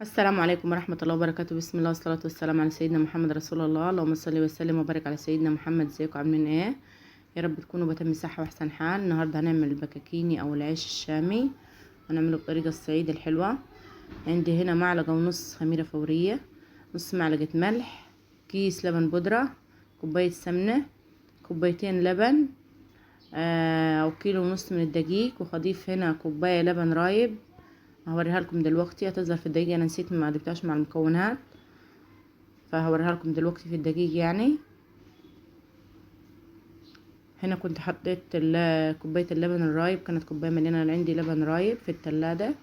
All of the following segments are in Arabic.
السلام عليكم ورحمة الله وبركاته. بسم الله والصلاة والسلام على سيدنا محمد رسول الله. اللهم صل وسلم وبارك على سيدنا محمد. ازيكم عاملين ايه؟ يا رب تكونوا بتم صحة واحسن حال. النهاردة هنعمل البكاكيني او العيش الشامي، هنعمله بطريقة الصعيد الحلوة. عندي هنا معلقة ونص خميرة فورية، نص معلقة ملح، كيس لبن بودرة، كوباية سمنة، كوبايتين لبن، او كيلو ونص من الدقيق، وهضيف هنا كوباية لبن رايب هوريها لكم دلوقتي. هتظهر في الدقيق، انا نسيت ما ضفتهاش مع المكونات، فهوريها لكم دلوقتي في الدقيق. يعني هنا كنت حطيت كوبايه اللبن الرايب، كانت كوبايه مليانه عندي لبن رايب في التلاجة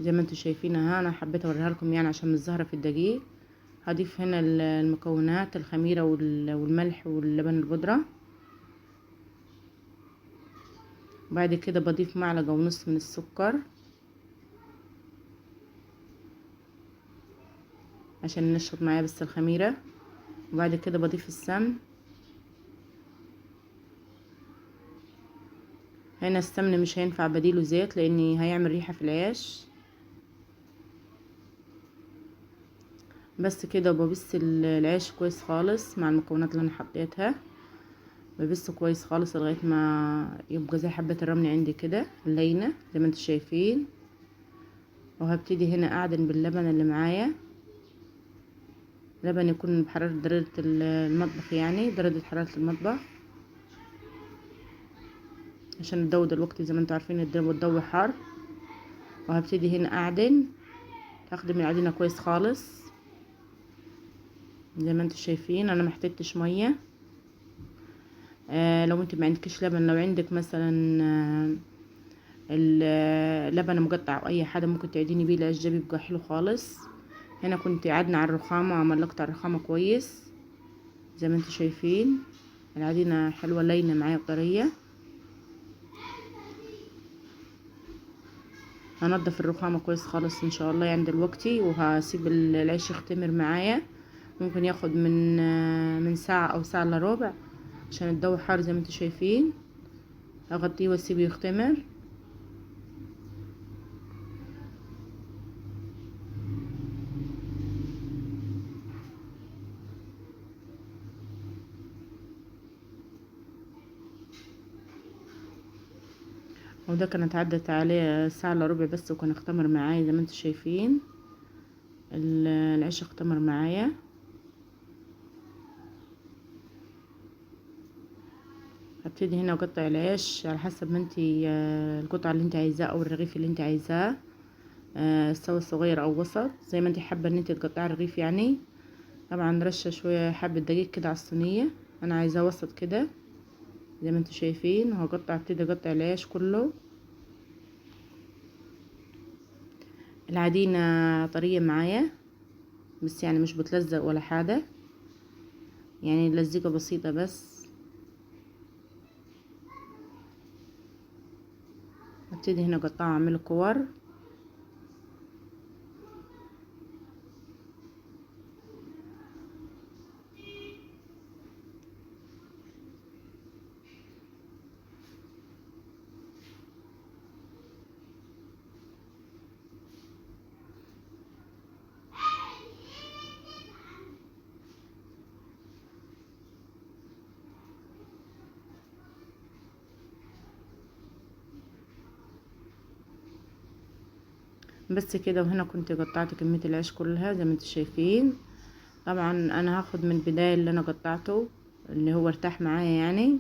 زي ما انتم شايفينها. انا حبيت اوريها لكم يعني عشان مش ظاهره في الدقيق. هضيف هنا المكونات، الخميره والملح واللبن البودره. بعد كده بضيف معلقه ونص من السكر عشان ينشط معايا بس الخميره. وبعد كده بضيف السمن. هنا السمن مش هينفع بديله زيت لاني هيعمل ريحة في العيش. بس كده. وببس العيش كويس خالص مع المكونات اللي انا حطيتها، ببسه كويس خالص لغاية ما يبقى زي حبة الرمل عندي كده لينة زي ما انتم شايفين. وهبتدي هنا اعجن باللبن اللي معايا. لبن يكون بحرارة درجة المطبخ، يعني درجة حرارة المطبخ، عشان الجو دلوقتي زي ما انتم عارفين الجو حار. وهبتدي هنا اعجن، هخدم العجينة كويس خالص زي ما انتم شايفين. انا محتاجتش ميه. لو انت ما عندكش لبن، لو عندك مثلا اللبن مقطع او اي حاجه ممكن تعجني بيه العيش، ده بيبقى حلو خالص. هنا كنت عادنا على الرخامه وملقت على الرخامه كويس زي ما انتم شايفين. العجينه حلوه لينه معايا وطريه. هنضف الرخامه كويس خالص ان شاء الله يعني دلوقتي، وهسيب العيش يختمر معايا. ممكن ياخد من ساعه او ساعه الا ربع عشان الجو حار زي ما انتم شايفين. هغطيه واسيبه يختمر. وده كانت عدت عليه ساعة الا ربع بس، وكان اختمر معايا زي ما انتم شايفين. العيش اختمر معايا. هبتدي هنا اقطع العيش على حسب ما انتي القطعة اللي انتي عايزاه او الرغيف اللي انتي عايزاه، سواء صغير او وسط زي ما انتي حابة ان انتي تقطعي الرغيف يعني. طبعا رشة شوية حبة دقيق كده على الصينية، انا عايزاه وسط كده زي ما انتم شايفين. وهقطع، ابتدي اقطع العيش كله. العجينة طرية معايا بس يعني مش بتلزق ولا حاجة، يعني لزيقة بسيطة بس. ابتدي هنا اقطعه واعمله كور. بس كده. وهنا كنت قطعت كمية العيش كلها زي ما انتم شايفين. طبعا انا هاخد من البداية اللي انا قطعته اللي هو ارتاح معايا يعني،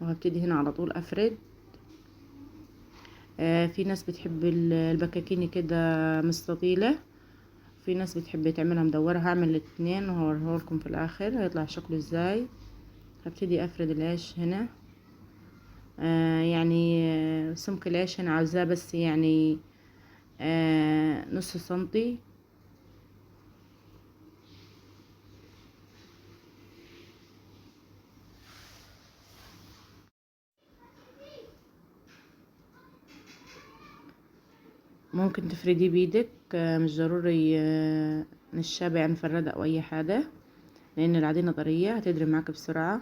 وهبتدي هنا على طول افرد. في ناس بتحب البكاكيني كده مستطيلة، في ناس بتحب تعملها مدورة. هعمل الاتنين وهوريه لكم في الاخر هيطلع شكله ازاي. هبتدي افرد العيش هنا. يعني سمك العيش انا عاوزاه بس يعني نص سنتي. ممكن تفرديه بايدك، مش ضروري نشابة يعني مفردة او اي حاجة، لان العجينة طرية هتضرب معاك بسرعة.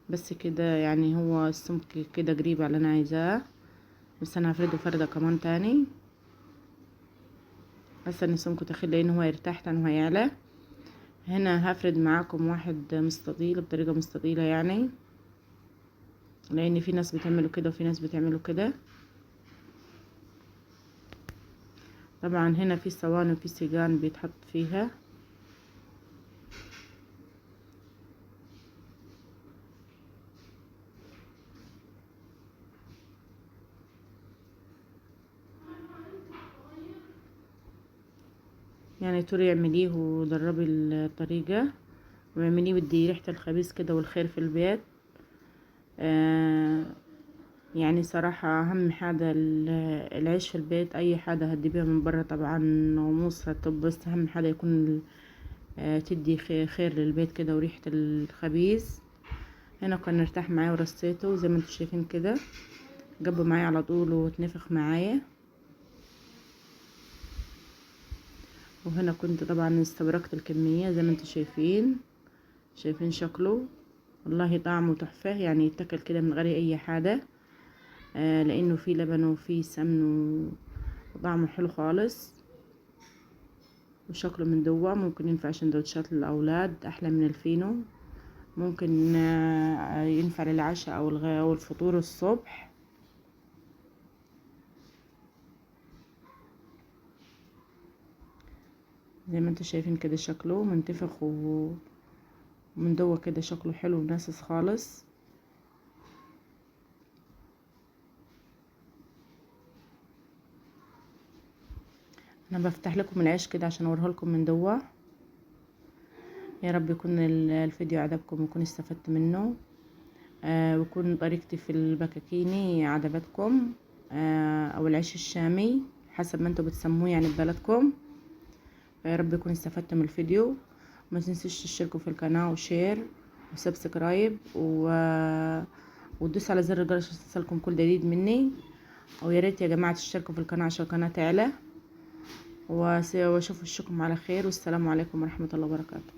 بس كده يعني هو السمك كده قريب على اللي انا عايزاه، بس انا هفرده فردة كمان تاني. حاسه ان سمكه تخيل لان هو يرتاح تاني وهيعلى. هنا هفرد معاكم واحد مستطيل بطريقة مستطيلة يعني، لان في ناس بتعمله كده وفي ناس بتعمله كده. طبعا هنا في صواني وفي سيجان بيتحط فيها. يعني توري اعمليه ودربي الطريقة واعمليه، بدي ريحة الخبيز كده والخير في البيت. يعني صراحة اهم حاجة العيش في البيت، اي حاجة هتجيبيها من برا طبعا غموس طب، بس اهم حاجة يكون تدي خير للبيت كده وريحة الخبيز. هنا كان ارتاح معايا ورصيته زي ما انتم شايفين كده، جاب معايا على طول واتنفخ معايا. وهنا كنت طبعا استبركت الكمية زي ما انتم شايفين شكله. والله طعمه تحفة، يعني يتاكل كده من غير اي حاجة. لانه فيه لبن وفيه سمن وطعمه حلو خالص. وشكله من جوا ممكن ينفع سندوتشات للاولاد احلى من الفينو. ممكن ينفع للعشاء او الفطور الصبح. زي ما انتم شايفين كده شكله منتفخ ومن جوا كده شكله حلو وناسس خالص. انا بفتح لكم العيش كده عشان اوريه لكم من جوا. يا رب يكون الفيديو عجبكم ويكون استفدت منه. ويكون طريقتي في البكاكيني عجبتكم. او العيش الشامي حسب ما انتوا بتسموه يعني ببلدكم. يا رب يكون استفدت من الفيديو. ما تنسوش تشتركوا في القناة وشير وسبسكرايب وتدوسوا على زر الجرس عشان يوصلكم كل جديد مني. ويا ريت يا جماعة تشتركوا في القناة عشان القناة تعلى. واشوف وشكم على خير، والسلام عليكم ورحمة الله وبركاته.